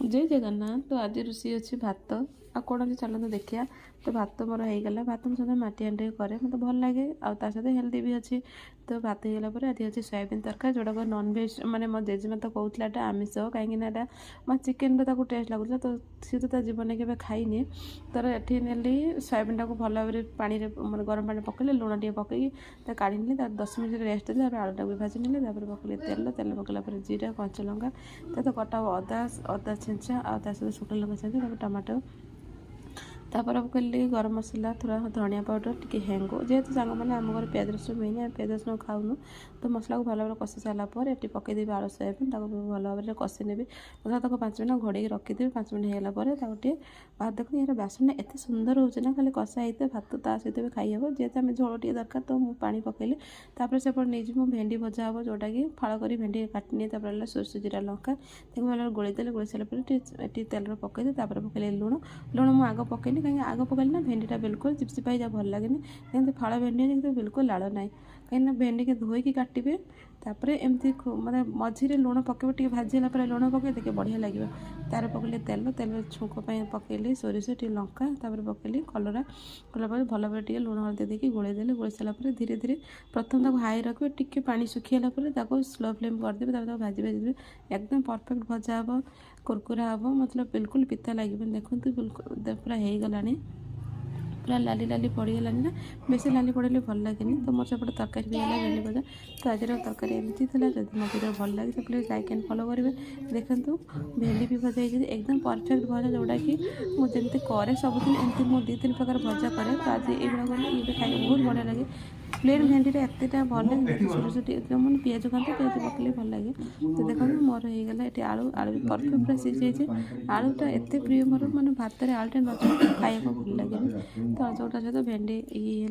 जय जगन्नाथ। तो आज रोषे अच्छी भात आ कौन अच्छे चलते देखिए। तो भात मोर होगला भात मुझे माटी हांडी कै मत भल लगे सहित हेल्दी भी अच्छी। तो भात होगला आज अच्छे सोयाबीन तरकारी जोड़ाक नॉनवेज माने मो जेजेमा तो कहूला आमिष कहीं मो चिकेन टेस्ट लगुला। तो सी तो जीवन के खाईनि तर ये नेली सोयाबीन टाक भल भाव पानी मैंने गरम पानी पकड़े लुण टे पकई काढ़ी 10 मिनट रेस्ट देली आलूटा भी भाजी नेली पकड़े तेल पकड़ा जीरा कंचा लंका तो कटा अदा अदा छेचा आ सहित शुखला लंका छेचा टमाटो पकड़ी गरम मसला थोड़ा धनिया पाउडर टी हेंगो जेहेतु सांग मैंने आम घर प्याज रसुण हुए प्याज रसुण खाऊनु। तो मसला को भल भाव कषि सारापर ये पकईदेवी आलू सोयाबीन भल भाव कषि नेबी तक 5 मिनट घोड़े रखिदेवी 5 मिनट होगा भात देखो यार बासन एत सुंदर होना खाली कषा होते भात ता सहित भी खाईहब जेहेतु आम झोल टे दरकार तो मुझे पानी पकईली सेपटे नहीं मो भेंडी भजा हम जोटा कि फाड़ कर भेंडी काटनी सोरस जीरा लंका भल गोलेदेली गोले सारापर तेल पकईदे पकईली लुण लुण मुझे आग पकईनी कहीं आग पकड़ी ना भेंडीटा बिल्कुल चिपचिपा जा भल लगे कहीं फाड़ भेंडी बिल्कुल लाड़ ना कहीं भेंडी के धोईकी काटे तापर एमती मतलब मझीरे लुण पकेब टे भाजीला लुण पकई देखिए बढ़िया लगे तार पकड़े तेल तेल छुंक पकईली सोरिष टे लंका पकईली कलरा कला भल भाव टे लुण हल्दी देके गोलेदेली गोले सारापर धीरे धीरे प्रथम तक हाई रखिए टिके पानी सुखीगला स्लो फ्लेम करदेवे भाजी भाजी एकदम परफेक्ट भजा हम कुरकुरा हम मतलब बिल्कुल पिता लगे देखो बिल्कुल पूरा हो गला पूरा लाली लाली पड़गलानी ना बेस लाली पड़े भल लगे। तो मोर सेपटे तरकारी भी है भेंडी भजा। तो आज तरकारी एमती थी जब मो वीडियो भल लगे तो प्लीज लाइक एंड फॉलो करेंगे। देखो भेंडी भी भजा एकदम परफेक्ट भजा जोटा कि मुझे कै सबुदिन एमती मुझे 2-3 प्रकार भजा कै। तो आज ये खाई बहुत बढ़िया लगे प्लेन भेंडी एतटा भल लगे सोरस मैंने पिज खाते पिज पकड़े भल लगे। तो देखो मोर होगला ये आलू आलू परफेक्ट पूरा सीझे आलूटा एत प्रिय मोर मैंने भात आलूटा न खाया भल लगे। तो जोटा सहित भेंडी ये